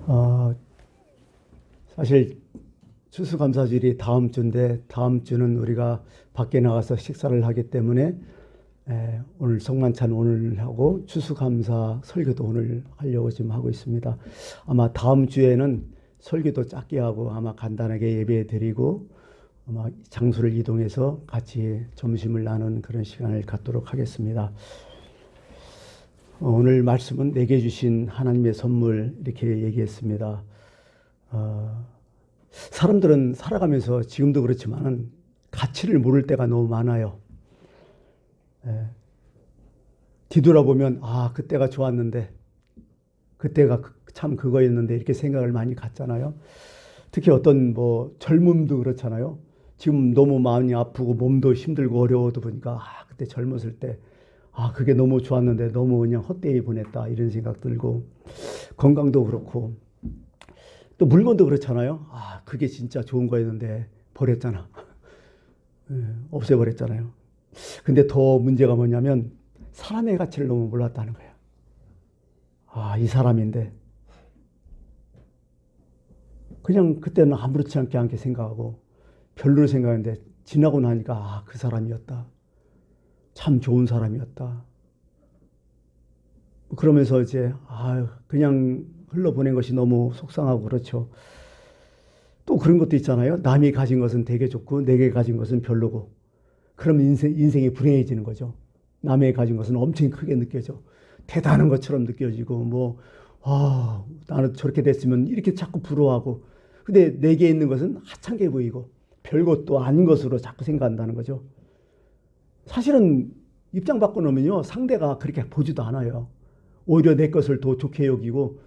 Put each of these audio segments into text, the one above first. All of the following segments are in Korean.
어, 사실 추수감사절이 다음 주인데 다음 주는 우리가 밖에 나가서 식사를 하기 때문에 오늘 성만찬 오늘 하고 추수감사 설교도 오늘 하려고 지금 하고 있습니다. 아마 다음 주에는 설교도 짧게 하고 아마 간단하게 예배 드리고 아마 장소를 이동해서 같이 점심을 나누는 그런 시간을 갖도록 하겠습니다. 오늘 말씀은 내게 주신 하나님의 선물 이렇게 얘기했습니다. 사람들은 살아가면서 지금도 그렇지만은 가치를 모를 때가 너무 많아요. 뒤돌아보면 그때가 좋았는데 그때가 참 그거였는데 이렇게 생각을 많이 갖잖아요. 특히 어떤 젊음도 그렇잖아요. 지금 너무 마음이 아프고 몸도 힘들고 어려워도 보니까 그때 젊었을 때 그게 너무 좋았는데 너무 그냥 헛되이 보냈다 이런 생각 들고, 건강도 그렇고 또 물건도 그렇잖아요. 그게 진짜 좋은 거였는데 버렸잖아. 없애버렸잖아요. 근데 더 문제가 뭐냐면 사람의 가치를 너무 몰랐다는 거야. 이 사람인데 그냥 그때는 아무렇지 않게 생각하고 별로 생각했는데 지나고 나니까 그 사람이었다. 참 좋은 사람이었다. 그러면서 이제 그냥 흘러보낸 것이 너무 속상하고 그렇죠. 또 그런 것도 있잖아요. 남이 가진 것은 되게 좋고 내게 가진 것은 별로고, 그럼 인생이 불행해지는 거죠. 남의 가진 것은 엄청 크게 느껴져. 대단한 것처럼 느껴지고 나는 저렇게 됐으면 이렇게 자꾸 부러워하고, 근데 내게 있는 것은 하찮게 보이고 별것도 아닌 것으로 자꾸 생각한다는 거죠. 사실은 입장 바꿔놓으면요, 상대가 그렇게 보지도 않아요. 오히려 내 것을 더 좋게 여기고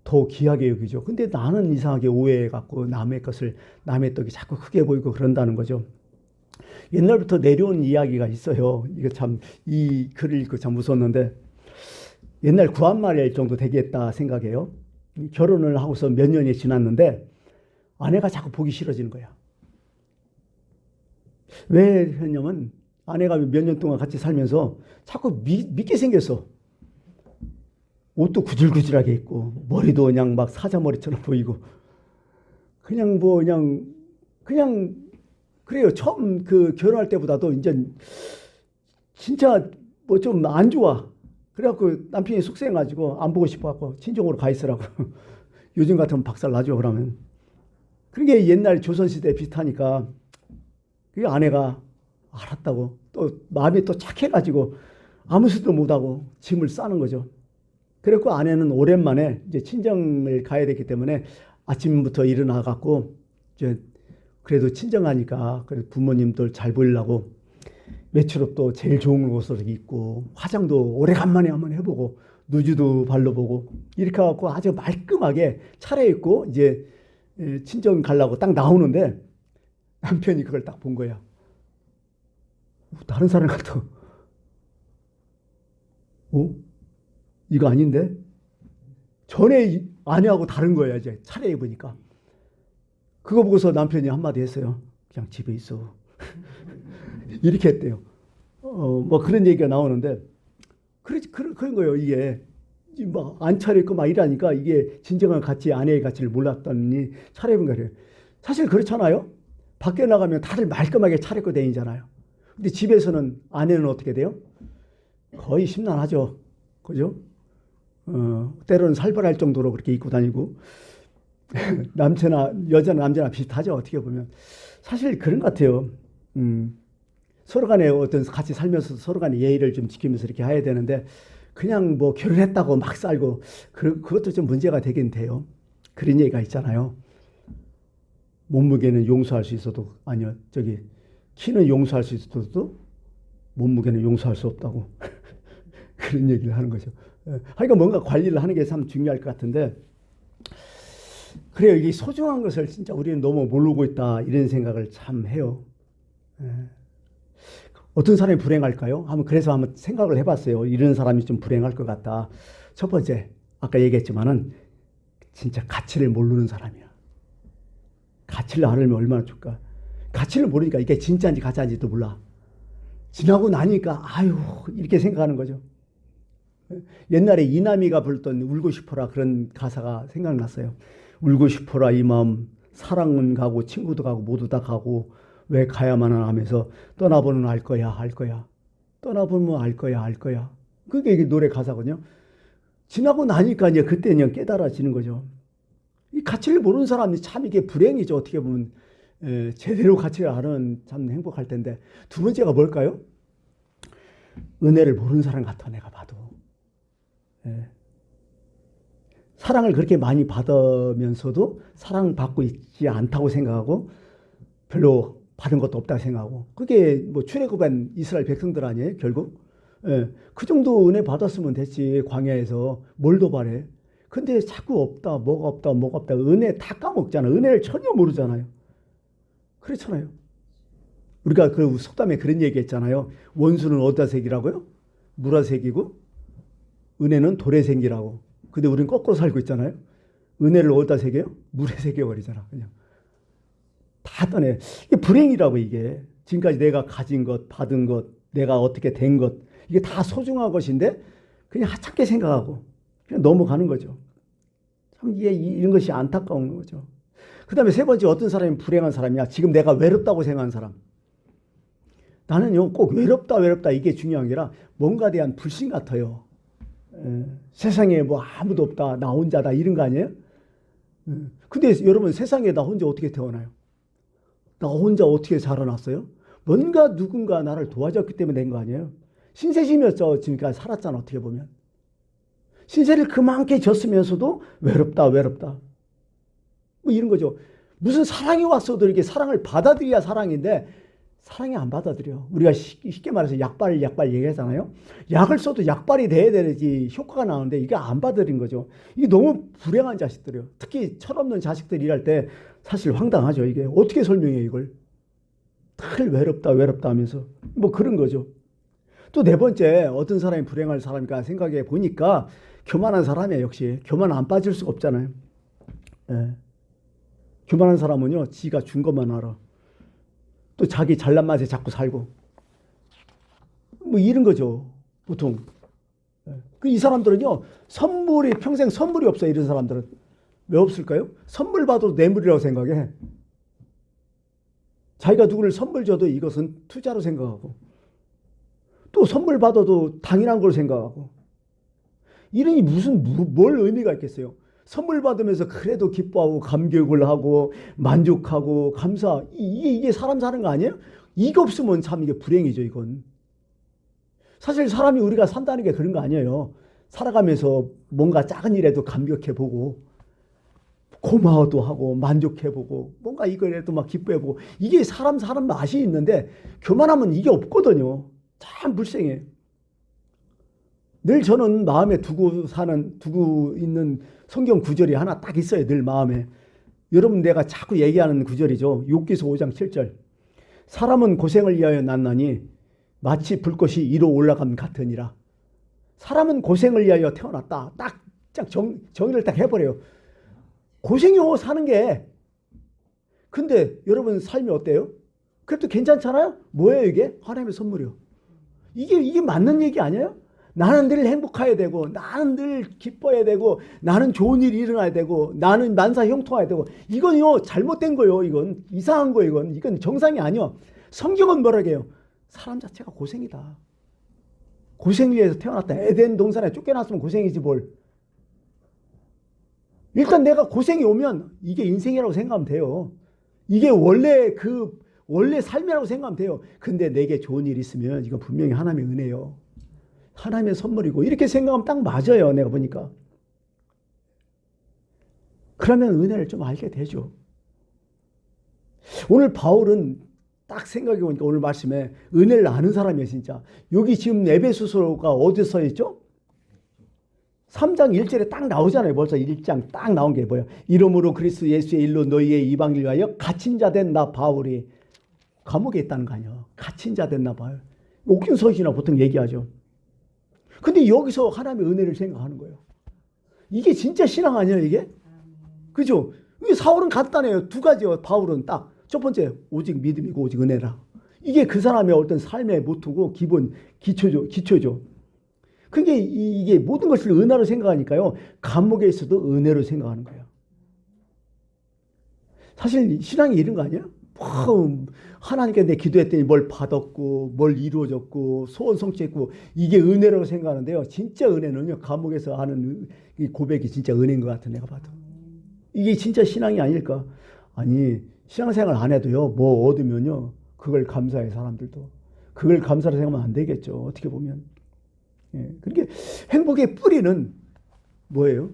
더 귀하게 여기죠. 근데 나는 이상하게 오해해갖고 남의 떡이 자꾸 크게 보이고 그런다는 거죠. 옛날부터 내려온 이야기가 있어요. 이거 참, 이 글을 읽고 참 무서웠는데, 옛날 구한말 정도 되겠다 생각해요. 결혼을 하고서 몇 년이 지났는데 아내가 자꾸 보기 싫어지는 거야. 왜 그러냐면 아내가 몇 년 동안 같이 살면서 자꾸 믿게 생겼어. 옷도 구질구질하게 입고 머리도 그냥 막 사자머리처럼 보이고 그냥 그냥 그래요. 처음 그 결혼할 때보다도 이제 진짜 좀 안 좋아. 그래갖고 남편이 속상해가지고 안 보고 싶어갖고 친정으로 가 있으라고. 요즘 같으면 박살 나죠, 그러면. 그게 옛날 조선시대 비슷하니까 그 아내가 알았다고 또 마음이 또 착해가지고 아무 수도 못하고 짐을 싸는 거죠. 그래갖고 아내는 오랜만에 이제 친정을 가야 되기 때문에 아침부터 일어나갖고 이제 그래도 친정하니까 그래도 부모님들 잘 보이려고 외출업도 제일 좋은 곳으로 입고 화장도 오래간만에 한번 해보고 누즈도 발라보고 이렇게 해갖고 아주 말끔하게 차려입고 이제 친정 가려고 딱 나오는데 남편이 그걸 딱 본 거야. 다른 사람 같아. 이거 아닌데? 전에 아내하고 다른 거야. 이제 차려입으니까. 그거 보고서 남편이 한마디 했어요. 그냥 집에 있어. 이렇게 했대요. 그런 얘기가 나오는데, 그런 거예요. 이게 안 차려입고 막 이러니까 이게 진정한 가치, 아내의 가치를 몰랐더니 차려입은 거예요. 사실 그렇잖아요. 밖에 나가면 다들 말끔하게 차려입고 다니잖아요. 근데 집에서는 아내는 어떻게 돼요? 거의 심란하죠. 그죠? 때로는 살벌할 정도로 그렇게 입고 다니고 여자나 남자나 비슷하죠. 어떻게 보면. 사실 그런 것 같아요. 서로 간에 어떤 같이 살면서 서로 간에 예의를 좀 지키면서 이렇게 해야 되는데 그냥 결혼했다고 막 살고 그것도 좀 문제가 되긴 돼요. 그런 얘기가 있잖아요. 몸무게는 용서할 수 있어도 키는 용서할 수 있어도 몸무게는 용서할 수 없다고 그런 얘기를 하는 거죠. 하여간 뭔가 관리를 하는 게 참 중요할 것 같은데, 그래요. 이게 소중한 것을 진짜 우리는 너무 모르고 있다 이런 생각을 참 해요. 어떤 사람이 불행할까요? 그래서 한번 생각을 해봤어요. 이런 사람이 좀 불행할 것 같다. 첫 번째, 아까 얘기했지만은 진짜 가치를 모르는 사람이야. 가치를 알면 얼마나 좋을까. 가치를 모르니까 이게 진짜인지 가짜인지도 몰라. 지나고 나니까 이렇게 생각하는 거죠. 옛날에 이남이가 불렀던 울고 싶어라 그런 가사가 생각났어요. 울고 싶어라 이 마음 사랑은 가고 친구도 가고 모두 다 가고 왜 가야만 하면서 떠나보면 알 거야 알 거야 떠나보면 알 거야 알 거야 그게 이게 노래 가사거든요. 지나고 나니까 이제 그때 그냥 깨달아지는 거죠. 이 가치를 모르는 사람이 참 이게 불행이죠. 어떻게 보면 제대로 가치를 아는 참 행복할 텐데. 두 번째가 뭘까요? 은혜를 모르는 사람 같아 내가 봐도. 사랑을 그렇게 많이 받으면서도 사랑받고 있지 않다고 생각하고 별로 받은 것도 없다고 생각하고 그게 뭐 출애굽한 이스라엘 백성들 아니에요 결국. 그 정도 은혜 받았으면 됐지 광야에서 뭘 더 바래. 근데 자꾸 없다 뭐가 없다 뭐가 없다 은혜 다 까먹잖아. 은혜를 전혀 모르잖아요. 그렇잖아요. 우리가 그 속담에 그런 얘기 했잖아요. 원수는 어디다 새기라고요? 물에 새기고 은혜는 돌에 새기라고. 근데 우리는 거꾸로 살고 있잖아요. 은혜를 어디다 새겨요? 물에 새겨버리잖아. 그냥 다 떠내. 이게 불행이라고. 이게 지금까지 내가 가진 것 받은 것 내가 어떻게 된 것 이게 다 소중한 것인데 그냥 하찮게 생각하고 그냥 넘어가는 거죠. 참 이게 이런 것이 안타까운 거죠. 그 다음에 세 번째 어떤 사람이 불행한 사람이야? 지금 내가 외롭다고 생각하는 사람. 나는요 꼭 외롭다 이게 중요한 게 아니라 뭔가에 대한 불신 같아요. 세상에 뭐 아무도 없다 나 혼자다 이런 거 아니에요? 근데 여러분 세상에 나 혼자 어떻게 태어나요? 나 혼자 어떻게 자라났어요? 뭔가 누군가 나를 도와줬기 때문에 된 거 아니에요? 신세지면서 지금까지 살았잖아. 어떻게 보면 신세를 그만큼 졌으면서도 외롭다 뭐 이런 거죠. 무슨 사랑이 왔어도 이렇게 사랑을 받아들여야 사랑인데 사랑이 안 받아들여. 우리가 쉽게 말해서 약발 얘기하잖아요. 약을 써도 약발이 돼야 되지 효과가 나오는데 이게 안 받아들인 거죠. 이게 너무 불행한 자식들이에요. 특히 철없는 자식들이 일할 때 사실 황당하죠. 이게 어떻게 설명해 이걸. 늘 외롭다 하면서 뭐 그런 거죠. 또 네 번째 어떤 사람이 불행할 사람일까 생각해 보니까 교만한 사람이에요. 역시 교만 안 빠질 수가 없잖아요. 교만한 사람은요 지가 준 것만 알아. 또 자기 잘난 맛에 자꾸 살고 뭐 이런 거죠 보통. 이 사람들은요 선물이 평생 선물이 없어요. 이런 사람들은 왜 없을까요? 선물 받아도 뇌물이라고 생각해. 자기가 누구를 선물 줘도 이것은 투자로 생각하고 또 선물 받아도 당연한 걸 생각하고 이러니 무슨 뭘 의미가 있겠어요. 선물 받으면서 그래도 기뻐하고 감격을 하고 만족하고 감사 이게 사람 사는 거 아니에요? 이거 없으면 참 이게 불행이죠. 이건 사실 사람이 우리가 산다는 게 그런 거 아니에요. 살아가면서 뭔가 작은 일에도 감격해보고 고마워도 하고 만족해보고 뭔가 이거라도 막 기뻐해보고 이게 사람 사는 맛이 있는데 교만하면 이게 없거든요. 참 불쌍해. 늘 저는 마음에 두고 있는 성경 구절이 하나 딱 있어요. 늘 마음에. 여러분 내가 자꾸 얘기하는 구절이죠. 욥기서 5장 7절. 사람은 고생을 위하여 났나니 마치 불꽃이 위로 올라감 같으니라. 사람은 고생을 위하여 태어났다. 딱 정의를 딱 해버려요. 고생이요 사는 게. 근데 여러분 삶이 어때요? 그래도 괜찮잖아요? 뭐예요 이게? 하나님의 선물이요. 이게 맞는 얘기 아니에요? 나는 늘 행복해야 되고 나는 늘 기뻐야 되고 나는 좋은 일이 일어나야 되고 나는 만사 형통해야 되고 이건요 잘못된 거예요. 이건 이상한 거예요. 이건 정상이 아니요. 성경은 뭐라고 해요? 사람 자체가 고생이다. 고생 위해서 태어났다. 에덴 동산에 쫓겨났으면 고생이지 뭘. 일단 내가 고생이 오면 이게 인생이라고 생각하면 돼요. 이게 원래 삶이라고 생각하면 돼요. 근데 내게 좋은 일이 있으면 이건 분명히 하나님의 은혜요. 하나님의 선물이고 이렇게 생각하면 딱 맞아요. 내가 보니까. 그러면 은혜를 좀 알게 되죠. 오늘 바울은 딱 생각해 보니까 오늘 말씀에 은혜를 아는 사람이에요. 진짜. 여기 지금 에베소서가 어디서 써 있죠? 3장 1절에 딱 나오잖아요. 벌써 1장 딱 나온 게 뭐예요? 이름으로 그리스도 예수의 일로 너희의 이방인을 위하여 갇힌 자 된 나 바울이 감옥에 있다는 거 아니에요. 갇힌 자 된 나 바울. 옥중서신이나 보통 얘기하죠. 근데 여기서 하나님의 은혜를 생각하는 거예요. 이게 진짜 신앙 아니에요, 이게? 그죠? 이게 사울은 간단해요. 두 가지요. 바울은 딱. 첫 번째, 오직 믿음이고 오직 은혜라. 이게 그 사람의 어떤 삶의 모토고 기초죠. 그게 이게 모든 것을 은혜로 생각하니까요. 감옥에 있어도 은혜로 생각하는 거예요. 사실 신앙이 이런 거 아니야? 하나님께 내 기도했더니 뭘 받았고 뭘 이루어졌고 소원 성취했고 이게 은혜라고 생각하는데요. 진짜 은혜는요. 감옥에서 하는 이 고백이 진짜 은혜인 것 같아 내가 봐도. 이게 진짜 신앙이 아닐까? 아니 신앙생활 안 해도요. 뭐 얻으면요. 그걸 감사해 사람들도. 그걸 감사로 생각하면 안 되겠죠. 어떻게 보면. 예, 그러니까 행복의 뿌리는 뭐예요?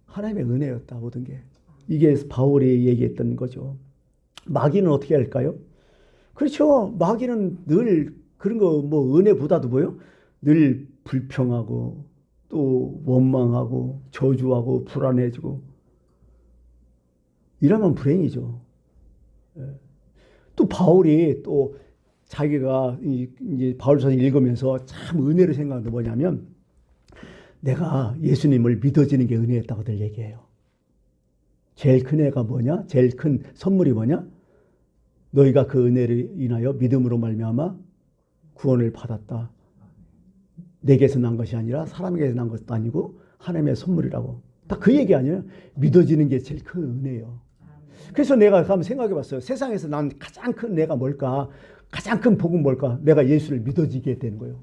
하나님의 은혜였다 모든 게. 이게 바울이 얘기했던 거죠. 마귀는 어떻게 할까요? 그렇죠. 마귀는 늘 그런 거 뭐 은혜보다도 뭐요? 늘 불평하고 또 원망하고 저주하고 불안해지고 이러면 불행이죠. 또 바울이 또 자기가 이제 바울서 읽으면서 참 은혜를 생각하는 게 뭐냐면 내가 예수님을 믿어지는 게 은혜였다고들 얘기해요. 제일 큰 애가 뭐냐? 제일 큰 선물이 뭐냐? 너희가 그 은혜를 인하여 믿음으로 말미암아 구원을 받았다. 내게서 난 것이 아니라 사람에게서 난 것도 아니고 하나님의 선물이라고. 딱 그 얘기 아니에요? 믿어지는 게 제일 큰 은혜예요. 그래서 내가 한번 생각해 봤어요. 세상에서 난 가장 큰 은혜가 뭘까? 가장 큰 복은 뭘까? 내가 예수를 믿어지게 되는 거예요.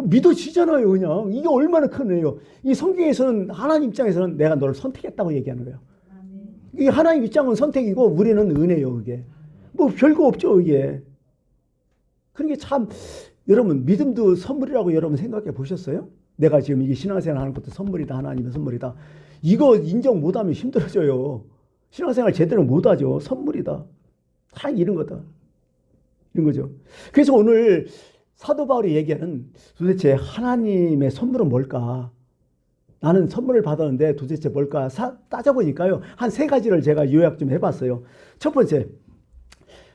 믿어지잖아요, 그냥. 이게 얼마나 큰 은혜예요. 이 성경에서는 하나님 입장에서는 내가 너를 선택했다고 얘기하는 거예요. 이게 하나님 입장은 선택이고 우리는 은혜예요, 그게. 뭐 별거 없죠, 이게. 그러니까 참 여러분 믿음도 선물이라고 여러분 생각해 보셨어요? 내가 지금 이게 신앙생활 하는 것도 선물이다, 하나님의 선물이다. 이거 인정 못하면 힘들어져요. 신앙생활 제대로 못하죠. 선물이다. 다 이런 거다. 이런 거죠. 그래서 오늘 사도 바울이 얘기하는 도대체 하나님의 선물은 뭘까? 나는 선물을 받았는데 도대체 뭘까? 따져보니까요. 한 세 가지를 제가 요약 좀 해봤어요. 첫 번째,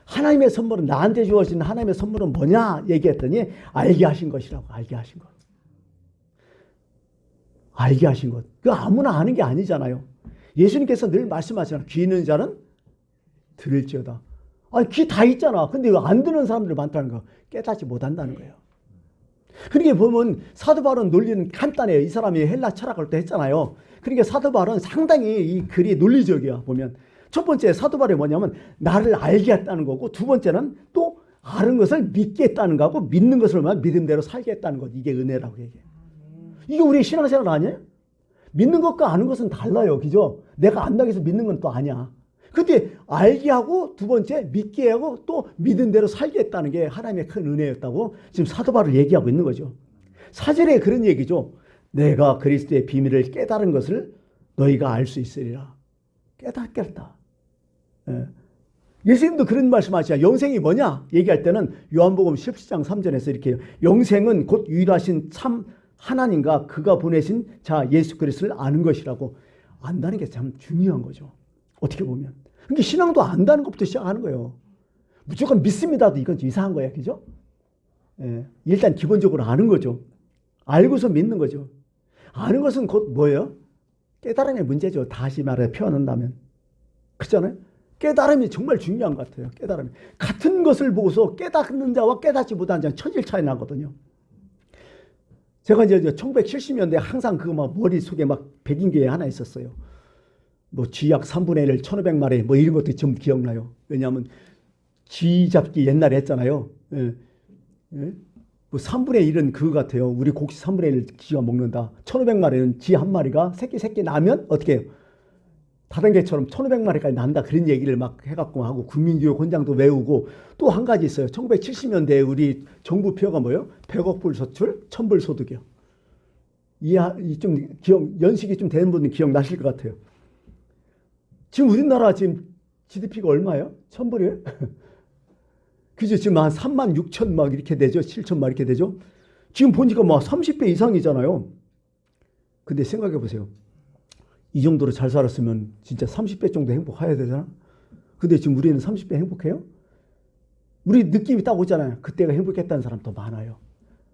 하나님의 선물은 나한테 주어진 하나님의 선물은 뭐냐? 얘기했더니 알게 하신 것이라고. 알게 하신 것. 알게 하신 것. 그 아무나 아는 게 아니잖아요. 예수님께서 늘 말씀하시잖아요. 귀 있는 자는 들을지어다. 아니, 귀 다 있잖아. 근데 안 듣는 사람들 많다는 거. 깨닫지 못한다는 거예요. 그러니까 보면 사도 바울은 논리는 간단해요. 이 사람이 헬라 철학을 또 했잖아요. 그러니까 사도 바울은 상당히 이 글이 논리적이야. 보면 첫 번째 사도 바울이 뭐냐면 나를 알게 했다는 거고, 두 번째는 또 아는 것을 믿게 했다는 거고, 믿는 것을 믿음대로 살게 했다는 것. 이게 은혜라고 얘기해요. 이게 우리의 신앙생활 아니에요? 믿는 것과 아는 것은 달라요. 그죠? 내가 안다고 해서 믿는 건 또 아니야. 근데 알게 하고 두 번째 믿게 하고 또 믿은 대로 살게 했다는 게 하나님의 큰 은혜였다고 지금 사도 바울을 얘기하고 있는 거죠. 사절에 그런 얘기죠. 내가 그리스도의 비밀을 깨달은 것을 너희가 알 수 있으리라. 깨닫겠다. 예. 예수님도 그런 말씀하시죠. 영생이 뭐냐? 얘기할 때는 요한복음 17장 3절에서 이렇게 영생은 곧 유일하신 참 하나님과 그가 보내신 자 예수 그리스도를 아는 것이라고. 안다는 게 참 중요한 거죠. 어떻게 보면. 그러니까 신앙도 안다는 것부터 시작하는 거예요. 무조건 믿습니다도 이건 이상한 거야. 그죠? 예. 일단 기본적으로 아는 거죠. 알고서 믿는 거죠. 아는 것은 곧 뭐예요? 깨달음의 문제죠. 다시 말해 표현한다면. 그렇잖아요? 깨달음이 정말 중요한 것 같아요. 깨달음이. 같은 것을 보고서 깨닫는 자와 깨닫지 못하는 자는 천질 차이 나거든요. 제가 이제 1970년대 항상 그거 막 머릿속에 막 백인 게 하나 있었어요. 뭐 쥐약 3분의 1, 1500마리 뭐 이런 것도 좀 기억나요. 왜냐하면 쥐 잡기 옛날에 했잖아요. 예. 예? 뭐 3분의 1은 그거 같아요. 우리 곡식 3분의 1 쥐가 먹는다. 1500마리는 쥐 한 마리가 새끼 나면 어떻게 해요? 다른 개처럼 1500마리까지 난다. 그런 얘기를 막 해갖고 하고 국민교육 권장도 외우고 또 한 가지 있어요. 1970년대에 우리 정부 표가 뭐예요? 100억 불 소출, 1000불 소득이요. 좀 기억, 연식이 좀 되는 분은 기억나실 것 같아요. 지금 우리나라 지금 GDP가 얼마예요? 1000불이에요? 그죠? 지금 한 3만 6천 막 이렇게 되죠? 7천 막 이렇게 되죠? 지금 보니까 막 30배 이상이잖아요. 근데 생각해 보세요. 이 정도로 잘 살았으면 진짜 30배 정도 행복해야 되잖아. 근데 지금 우리는 30배 행복해요? 우리 느낌이 딱 오잖아요. 그때가 행복했다는 사람 더 많아요.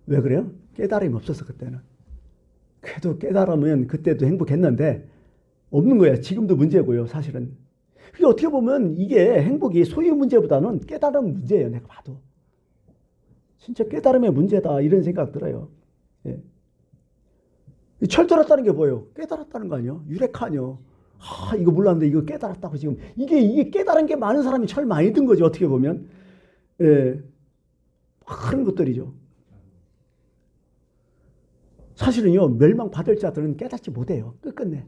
왜 그래요? 깨달음이 없었어 그때는. 그래도 깨달으면 그때도 행복했는데 없는 거야. 지금도 문제고요. 사실은. 그게 어떻게 보면 이게 행복이 소유 문제보다는 깨달음 문제예요. 내가 봐도. 진짜 깨달음의 문제다 이런 생각 들어요. 예. 철들었다는 게 뭐예요? 깨달았다는 거 아니에요? 유레카뇨. 이거 몰랐는데 이거 깨달았다고 지금. 이게 깨달은 게 많은 사람이 철 많이 든 거죠. 어떻게 보면. 예. 그런 것들이죠. 사실은요, 멸망받을 자들은 깨닫지 못해요. 끝끝내.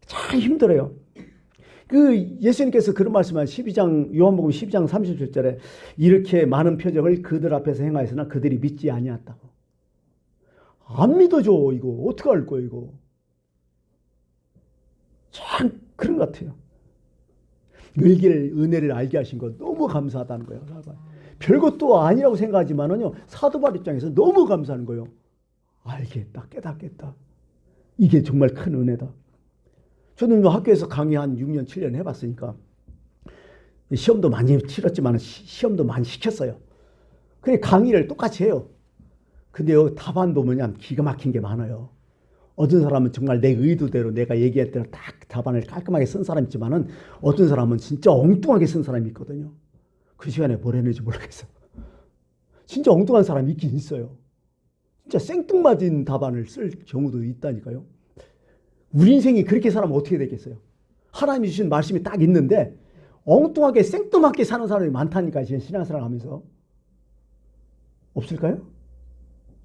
참 힘들어요. 예수님께서 그런 말씀한 12장, 요한복음 12장 37절에 이렇게 많은 표적을 그들 앞에서 행하였으나 그들이 믿지 아니했다고. 안 믿어줘, 이거. 어떻게 할 거예요, 이거. 참 그런 것 같아요. 은혜를 알게 하신 거 너무 감사하다는 거예요. 별것도 아니라고 생각하지만은요, 사도 바울 입장에서 너무 감사한 거예요. 알겠다, 깨닫겠다. 이게 정말 큰 은혜다. 저는 학교에서 강의 한 6년, 7년 해봤으니까 시험도 많이 치렀지만 시험도 많이 시켰어요. 그래 강의를 똑같이 해요. 근데요, 답안도 뭐냐면 기가 막힌 게 많아요. 어떤 사람은 정말 내 의도대로 내가 얘기할 대로 딱 답안을 깔끔하게 쓴 사람이 있지만은 어떤 사람은 진짜 엉뚱하게 쓴 사람이 있거든요. 그 시간에 뭘 했는지 모르겠어요. 진짜 엉뚱한 사람이 있긴 있어요. 진짜 생뚱맞은 답안을 쓸 경우도 있다니까요. 우리 인생이 그렇게 살면 어떻게 되겠어요? 하나님이 주신 말씀이 딱 있는데 엉뚱하게 생뚱맞게 사는 사람이 많다니까, 지금 신앙생활 하면서. 없을까요?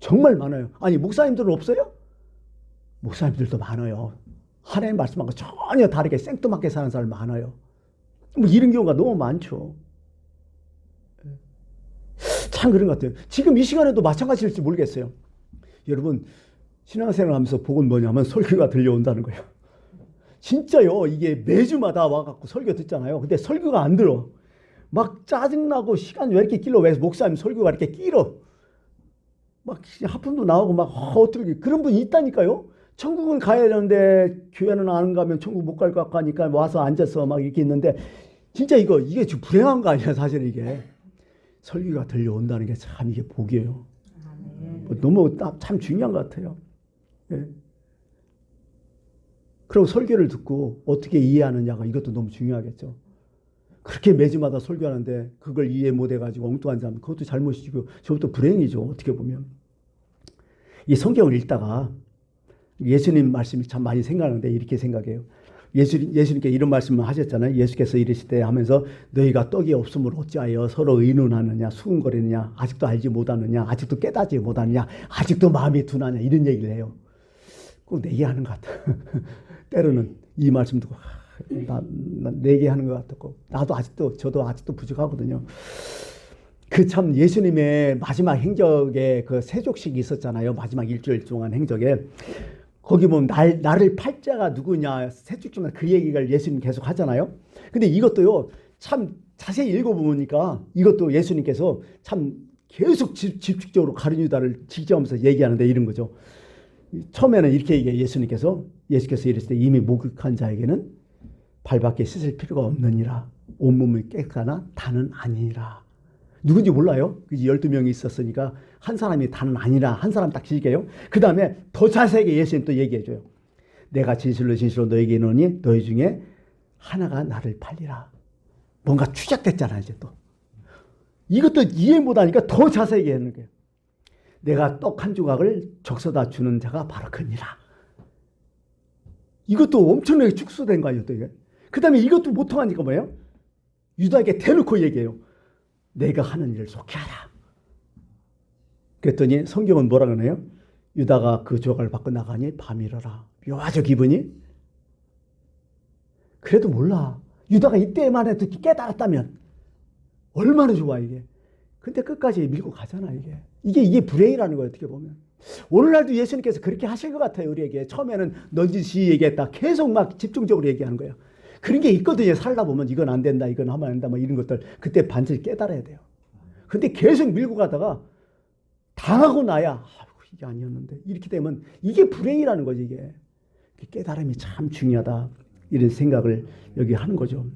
정말 많아요. 아니, 목사님들은 없어요? 목사님들도 많아요. 하나님 말씀하고 전혀 다르게 생뚱맞게 사는 사람 많아요. 뭐 이런 경우가 너무 많죠. 참 그런 것 같아요. 지금 이 시간에도 마찬가지일지 모르겠어요. 여러분, 신앙생활 하면서 복은 뭐냐면 설교가 들려온다는 거예요. 진짜요. 이게 매주마다 와갖고 설교 듣잖아요. 근데 설교가 안 들어. 막 짜증나고 시간 왜 이렇게 길러? 왜 목사님 설교가 이렇게 길어? 막 하품도 나오고 막 어떻게 그런 분이 있다니까요. 천국은 가야 되는데 교회는 안 가면 천국 못 갈 것 같고 하니까 와서 앉아서 막 이렇게 있는데 진짜 이게 지금 불행한 거 아니야, 사실 이게. 설교가 들려온다는 게 참 이게 복이에요. 너무 참 중요한 것 같아요. 예. 그리고 설교를 듣고 어떻게 이해하느냐가 이것도 너무 중요하겠죠. 그렇게 매주마다 설교하는데 그걸 이해 못해가지고 엉뚱한 사람, 그것도 잘못이고 저것도 불행이죠. 어떻게 보면. 이 성경을 읽다가 예수님 말씀이 참 많이 생각나는데 이렇게 생각해요. 예수님께 이런 말씀을 하셨잖아요. 예수께서 이르시되 하면서 너희가 떡이 없음을 어찌하여 서로 의논하느냐, 수군거리느냐, 아직도 알지 못하느냐, 아직도 깨닫지 못하느냐, 아직도 마음이 둔하냐, 이런 얘기를 해요. 꼭 내게 하는 것 같아요. 때로는 이 말씀 듣고 내게 하는 것 같고 저도 아직도 부족하거든요. 참 예수님의 마지막 행적에 그 세족식이 있었잖아요. 마지막 일주일 동안 행적에. 거기 보면 나를 팔자가 누구냐 세축주만 그 얘기를 예수님 계속 하잖아요. 근데 이것도요, 참 자세히 읽어보니까 이것도 예수님께서 참 계속 집중적으로 가룟 유다를 지적하면서 얘기하는데 이런 거죠. 처음에는 이렇게 얘기해요. 예수께서 이랬을 때 이미 목욕한 자에게는 발밖에 씻을 필요가 없느니라. 온몸이 깨끗하나 다는 아니니라. 누군지 몰라요? 12명이 있었으니까 한 사람이 다는 아니라 한 사람 딱 지게요. 그 다음에 더 자세하게 예수님 또 얘기해줘요. 내가 진실로 너에게 이르노니 너희 중에 하나가 나를 팔리라. 뭔가 추적됐잖아 이제 또. 이것도 이해 못하니까 더 자세하게 하는 거예요. 내가 떡 한 조각을 적셔다 주는 자가 바로 그니라. 이것도 엄청나게 축소된 거 아니에요 또 이게. 그 다음에 이것도 못 통하니까 뭐예요? 유다에게 대놓고 얘기해요. 내가 하는 일을 속히하라. 그랬더니 성경은 뭐라 그러네요? 유다가 그 조각을 받고 나가니 밤이러라. 묘하죠 기분이? 그래도 몰라. 유다가 이때만 해도 깨달았다면 얼마나 좋아 이게. 근데 끝까지 밀고 가잖아 이게. 이게 불행이라는 거예요 어떻게 보면. 오늘날도 예수님께서 그렇게 하실 것 같아요 우리에게. 처음에는 넌지시 얘기했다. 계속 막 집중적으로 얘기하는 거예요. 그런 게 있거든요. 살다 보면 이건 안 된다, 이건 하면 안 된다, 뭐 이런 것들 그때 반드시 깨달아야 돼요. 근데 계속 밀고 가다가 당하고 나야 이게 아니었는데 이렇게 되면 이게 불행이라는 거지 이게. 깨달음이 참 중요하다 이런 생각을 여기 하는 거죠.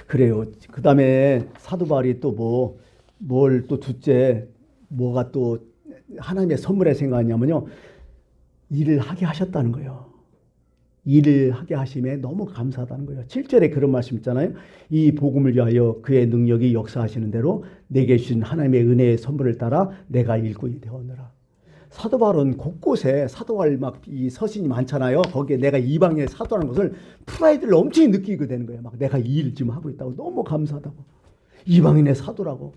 그래요. 그 다음에 사도 바울이 또 뭘 또 둘째 뭐가 또 하나님의 선물에 생각하냐면요. 일을 하게 하셨다는 거예요. 일을 하게 하심에 너무 감사하다는 거예요. 7절에 그런 말씀 있잖아요. 이 복음을 위하여 그의 능력이 역사하시는 대로 내게 주신 하나님의 은혜의 선물을 따라 내가 일꾼이 되었노라. 사도 바울은 곳곳에 사도할 막 이 서신이 많잖아요. 거기에 내가 이방인의 사도라는 것을 프라이드를 엄청 느끼게 되는 거예요. 막 내가 이 일을 지금 하고 있다고 너무 감사하다고. 이방인의 사도라고.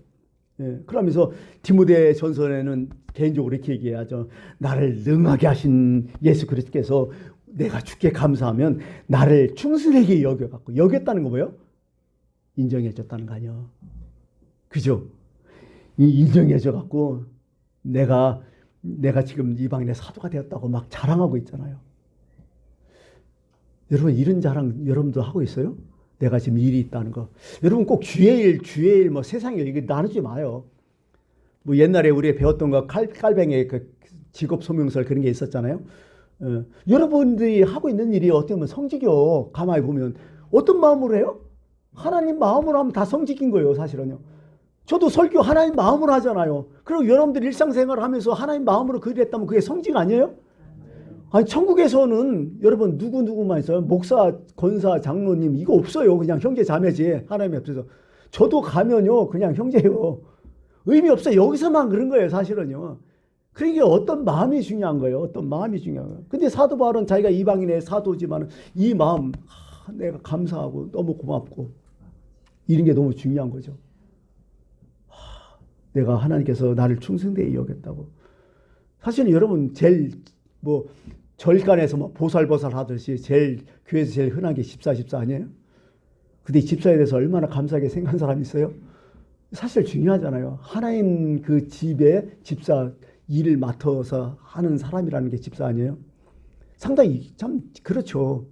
예, 그러면서 디모데 전서에는 개인적으로 이렇게 얘기하죠. 나를 능하게 하신 예수 그리스도께서 내가 주께 감사하면 나를 충실하게 여겨갖고, 여겼다는 거 뭐예요? 인정해줬다는 거 아니야. 그죠? 인정해줘갖고 내가 지금 이방인의 사도가 되었다고 막 자랑하고 있잖아요. 여러분 이런 자랑 여러분도 하고 있어요? 내가 지금 일이 있다는 거. 여러분 꼭 주의 일, 뭐 세상의 일, 이거 나누지 마요. 뭐 옛날에 우리가 배웠던 거 깔뱅이의 그 직업 소명설 그런 게 있었잖아요. 여러분들이 하고 있는 일이 어떻게 보면 성직이요. 가만히 보면 어떤 마음으로 해요? 하나님 마음으로 하면 다 성직인 거예요, 사실은요. 저도 설교 하나님 마음으로 하잖아요. 그리고 여러분들 일상생활을 하면서 하나님 마음으로 그 일을 했다면 그게 성직 아니에요? 아니 천국에서는 여러분 누구만 있어요? 목사, 권사, 장로님 이거 없어요. 그냥 형제 자매지. 하나님 앞에서. 저도 가면요 그냥 형제예요. 의미 없어요. 여기서만 그런 거예요, 사실은요. 그러니까 어떤 마음이 중요한 거예요. 어떤 마음이 중요한 거예요. 근데 사도 바울은 자기가 이방인의 사도지만 이 마음, 내가 감사하고 너무 고맙고 이런 게 너무 중요한 거죠. 내가 하나님께서 나를 충성되게 여겼다고. 사실은 여러분 제일 뭐 절간에서 뭐 보살보살 하듯이 교회에서 제일 흔한 게 집사 아니에요? 근데 집사에 대해서 얼마나 감사하게 생각한 사람이 있어요? 사실 중요하잖아요. 하나님 그 집에 집사 일을 맡아서 하는 사람이라는 게 집사 아니에요? 상당히 참 그렇죠.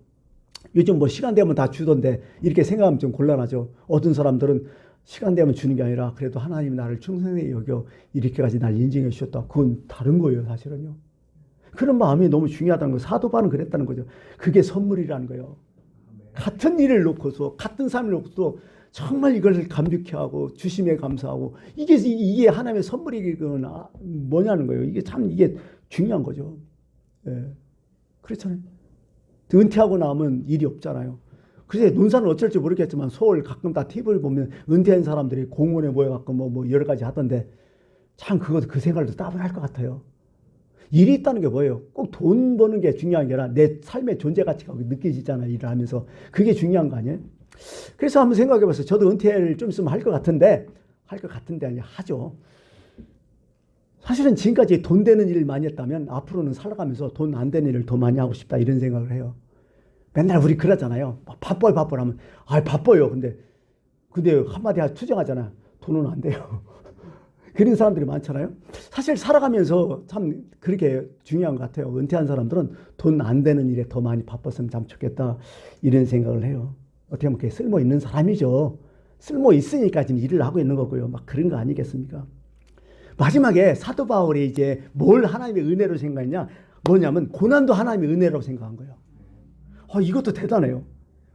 요즘 뭐 시간 되면 다 주던데 이렇게 생각하면 좀 곤란하죠. 어떤 사람들은 시간 되면 주는 게 아니라 그래도 하나님이 나를 충성되게 여겨 이렇게까지 날 인정해 주셨다. 그건 다른 거예요, 사실은요. 그런 마음이 너무 중요하다는 거예요. 사도 바울은 그랬다는 거죠. 그게 선물이라는 거예요. 같은 일을 놓고서 같은 삶을 놓고서 정말 이걸 감격해 하고 주심에 감사하고 이게 하나님의 선물이거나 뭐냐는 거예요. 이게 중요한 거죠. 예. 그렇잖아요. 은퇴하고 나면 일이 없잖아요. 그래서 논사는 어쩔지 모르겠지만 서울 가끔 다 TV를 보면 은퇴한 사람들이 공원에 모여갖고 뭐 여러 가지 하던데 참 그 생활도 따분할 것 같아요. 일이 있다는 게 뭐예요? 꼭 돈 버는 게 중요한 게 아니라 내 삶의 존재 가치가 느껴지잖아요. 일을 하면서. 그게 중요한 거 아니에요? 그래서 한번 생각해 봤어요. 저도 은퇴를 좀 있으면 할 것 같은데 아니 하죠. 사실은 지금까지 돈 되는 일을 많이 했다면 앞으로는 살아가면서 돈 안 되는 일을 더 많이 하고 싶다 이런 생각을 해요. 맨날 우리 그러잖아요. 바빠요 하면 바빠요. 근데 한마디 투정하잖아. 돈은 안 돼요. 그런 사람들이 많잖아요. 사실 살아가면서 참 그렇게 중요한 것 같아요. 은퇴한 사람들은 돈 안 되는 일에 더 많이 바빴으면 참 좋겠다 이런 생각을 해요. 어떻게 보면 그게 쓸모 있는 사람이죠. 쓸모 있으니까 지금 일을 하고 있는 거고요. 막 그런 거 아니겠습니까? 마지막에 사도 바울이 이제 뭘 하나님의 은혜로 생각했냐? 뭐냐면 고난도 하나님의 은혜라고 생각한 거예요. 이것도 대단해요.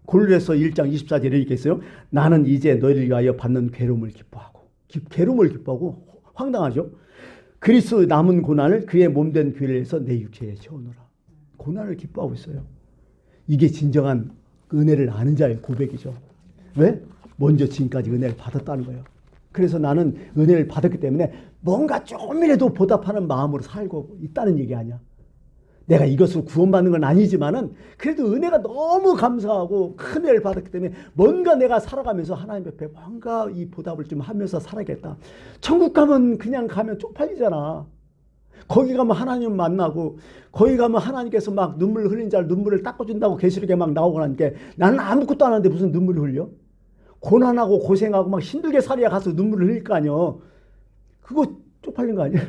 골로새서 1장 24절에 이렇게 있어요. 나는 이제 너희를 위하여 받는 괴로움을 기뻐하고 황당하죠? 그리스도 남은 고난을 그의 몸된 교회를 위해서 내 육체에 채우노라. 고난을 기뻐하고 있어요. 이게 진정한 은혜를 아는 자의 고백이죠. 왜? 먼저 지금까지 은혜를 받았다는 거예요. 그래서 나는 은혜를 받았기 때문에 뭔가 조금이라도 보답하는 마음으로 살고 있다는 얘기 아니야. 내가 이것으로 구원받는 건 아니지만은 그래도 은혜가 너무 감사하고 큰 은혜를 받았기 때문에 뭔가 내가 살아가면서 하나님 앞에 뭔가 이 보답을 좀 하면서 살아야겠다. 천국 가면 그냥 가면 쪽팔리잖아. 거기 가면 하나님 만나고 거기 가면 하나님께서 막 눈물 흘린 자를 눈물을 닦아준다고 계시록에 막 나오고 나니까 나는 아무것도 안 하는데 무슨 눈물을 흘려? 고난하고 고생하고 막 힘들게 살아야 가서 눈물을 흘릴 거 아니야. 그거 쪽팔린 거 아니야?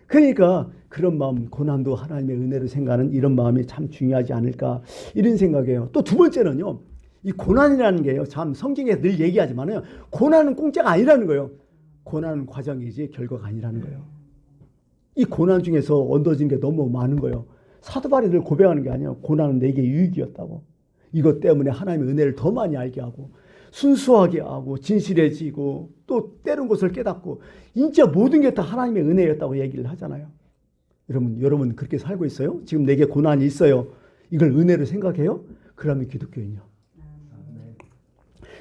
그러니까 그런 마음, 고난도 하나님의 은혜로 생각하는 이런 마음이 참 중요하지 않을까 이런 생각이에요. 또 두 번째는요. 이 고난이라는 게요. 참 성경에 늘 얘기하지만요. 고난은 공짜가 아니라는 거예요. 고난은 과정이지 결과가 아니라는 거예요. 이 고난 중에서 얻어진 게 너무 많은 거예요. 사도 바울이 늘 고백하는 게 아니에요. 고난은 내게 유익이었다고. 이것 때문에 하나님의 은혜를 더 많이 알게 하고 순수하게 하고 진실해지고 또 때른 것을 깨닫고 진짜 모든 게 다 하나님의 은혜였다고 얘기를 하잖아요. 여러분 그렇게 살고 있어요? 지금 내게 고난이 있어요. 이걸 은혜로 생각해요? 그러면 기독교인이요.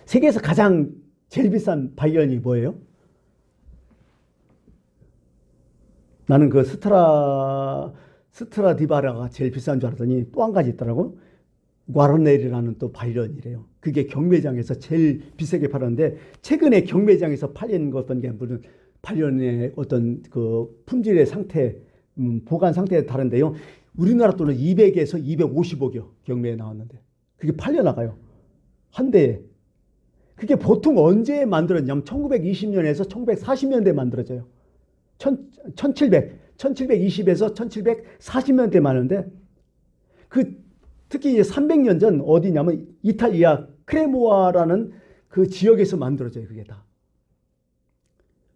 세계에서 가장 제일 비싼 바이올린이 뭐예요? 나는 그 스트라디바라가 제일 비싼 줄 알았더니 또 한 가지 있더라고. 과르네리라는 또 바이올린이래요. 그게 경매장에서 제일 비싸게 팔았는데 최근에 경매장에서 팔린 것 어떤 게 무슨 바이올린의 어떤 그 품질의 상태, 보관 상태에 다른데요. 우리나라 돈은 200에서 250억이요. 경매에 나왔는데 그게 팔려나가요. 한 대에. 그게 보통 언제 만들었냐면 1920년에서 1940년대에 만들어져요. 1720에서 1740년대에 많은데 특히 이제 300년 전 어디냐면 이탈리아 크레모아라는 그 지역에서 만들어져요. 그게 다.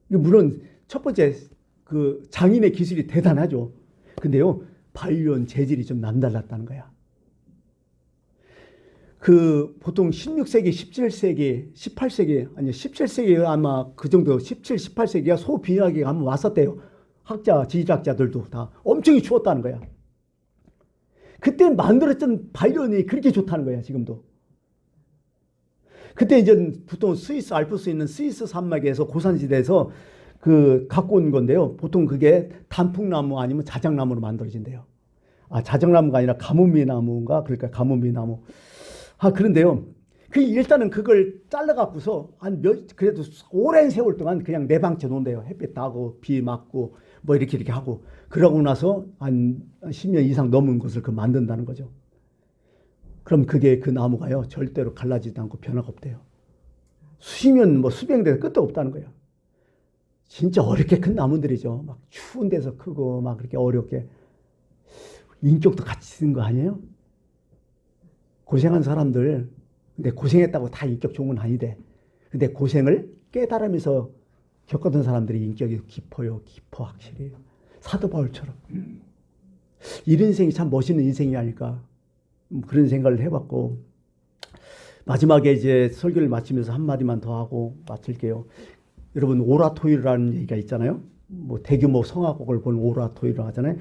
물론 첫 번째 그 장인의 기술이 대단하죠. 근데요, 바이올린 재질이 좀 남달랐다는 거야. 그 보통 16세기, 17세기, 18세기 아니 17세기 아마 그 정도 17, 18세기가 소비하기가 한번 왔었대요. 학자, 지질학자들도 다 엄청 추웠다는 거야. 그때 만들었던 바이올린이 그렇게 좋다는 거야, 지금도. 그때 이제 보통 스위스 알프스에 있는 스위스 산맥에서 고산지대에서 그 갖고 온 건데요. 보통 그게 단풍나무 아니면 자작나무로 만들어진대요. 아, 자작나무가 아니라 가뭄비나무인가? 그러니까 가뭄비나무. 아, 그런데요. 그 일단은 그걸 잘라갖고서 그래도 오랜 세월 동안 그냥 내방쳐 놓은대요. 햇빛 따고 비 맞고 뭐 이렇게 하고. 그러고 나서 한 10년 이상 넘은 것을 그 만든다는 거죠. 그럼 그게 그 나무가요. 절대로 갈라지지 않고 변화가 없대요. 수십년 뭐 수백 년 끝도 없다는 거예요. 진짜 어렵게 큰 나무들이죠. 막 추운 데서 크고 막 그렇게 어렵게. 인격도 같이 쓴 거 아니에요? 고생한 사람들, 근데 고생했다고 다 인격 좋은 건 아니대. 근데 고생을 깨달으면서 겪었던 사람들이 인격이 깊어요. 깊어, 확실히. 사도 바울처럼. 이런 인생이 참 멋있는 인생이 아닐까. 그런 생각을 해봤고, 마지막에 이제 설교를 마치면서 한마디만 더 하고 마칠게요. 여러분, 오라토리라는 얘기가 있잖아요. 뭐 대규모 성악곡을 본 오라토리를 하잖아요.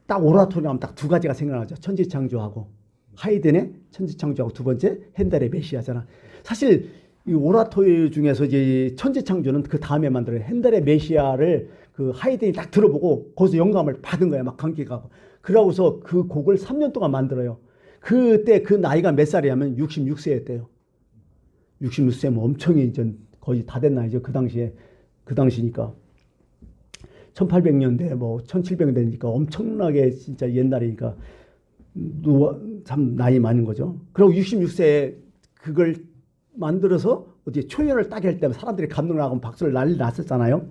딱 오라토리 하면 딱 두 가지가 생각나죠. 천지창조하고 하이든의 천지창조하고 두 번째 핸델의 메시아잖아. 사실 이 오라토리 중에서 이제 천지창조는 그 다음에 만들어요. 핸델의 메시아를 그 하이든이 딱 들어보고 거기서 영감을 받은 거야. 막 감격하고. 그러고서 그 곡을 3년 동안 만들어요. 그때 그 나이가 몇 살이냐면 66세였대요. 66세면 엄청 이제 거의 다 된 나이죠. 그 당시니까. 1800년대 뭐 1700년대니까 엄청나게 진짜 옛날이니까 참 나이 많은 거죠. 그리고 66세에 그걸 만들어서 어디 초연을 딱 할 때 사람들이 감동을 하고 박수를 난리 났었잖아요.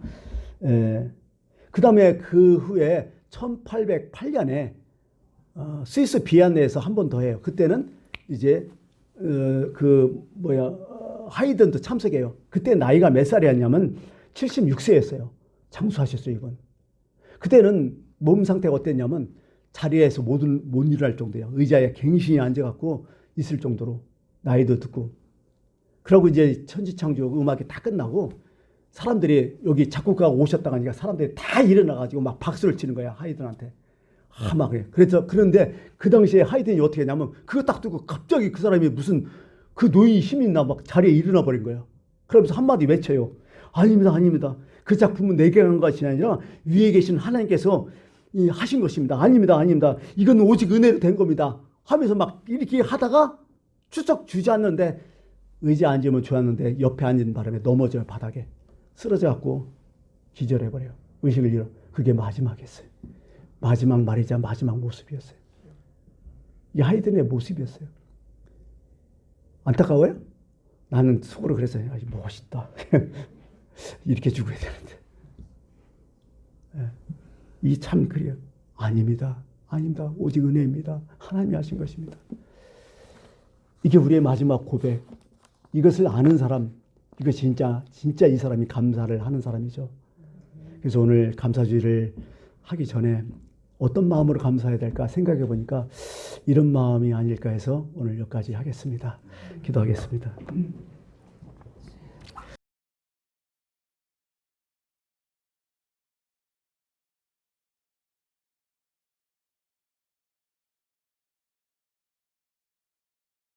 그 다음에 그 후에 1808년에 스위스 비엔나에서 한 번 더 해요. 그때는 이제 하이든도 참석해요. 그때 나이가 몇 살이었냐면 76세였어요. 장수하셨어요, 이분. 그때는 몸 상태가 어땠냐면 자리에서 못 일어날 정도예요. 의자에 갱신히 앉아갖고 있을 정도로 나이도 듣고. 그러고 이제 천지창조 음악이 다 끝나고 사람들이 여기 작곡가가 오셨다가 하니까 사람들이 다 일어나가지고 막 박수를 치는 거야, 하이든한테. 막 그래. 그런데 그 당시에 하이든이 어떻게 했냐면 그거 딱 듣고 갑자기 그 사람이 무슨 그 노인이 힘이 있나 막 자리에 일어나 버린 거예요. 그러면서 한마디 외쳐요. 아닙니다, 아닙니다. 그 작품은 내게 한 것이 아니라 위에 계신 하나님께서 하신 것입니다. 아닙니다, 아닙니다. 이건 오직 은혜로 된 겁니다. 하면서 막 이렇게 하다가 추적 주저앉는데 의자에 앉으면 좋았는데 옆에 앉은 바람에 넘어져요, 바닥에. 쓰러져 갖고 기절해버려요. 의식을 잃어. 그게 마지막이었어요. 마지막 말이자 마지막 모습이었어요. 이 하이든의 모습이었어요. 안타까워요? 나는 속으로 그랬어요. 멋있다. 이렇게 죽어야 되는데. 이 참 그래요. 아닙니다. 아닙니다. 오직 은혜입니다. 하나님이 하신 것입니다. 이게 우리의 마지막 고백. 이것을 아는 사람, 이거 진짜 이 사람이 감사를 하는 사람이죠. 그래서 오늘 감사주의를 하기 전에 어떤 마음으로 감사해야 될까 생각해 보니까 이런 마음이 아닐까 해서 오늘 여기까지 하겠습니다. 기도하겠습니다.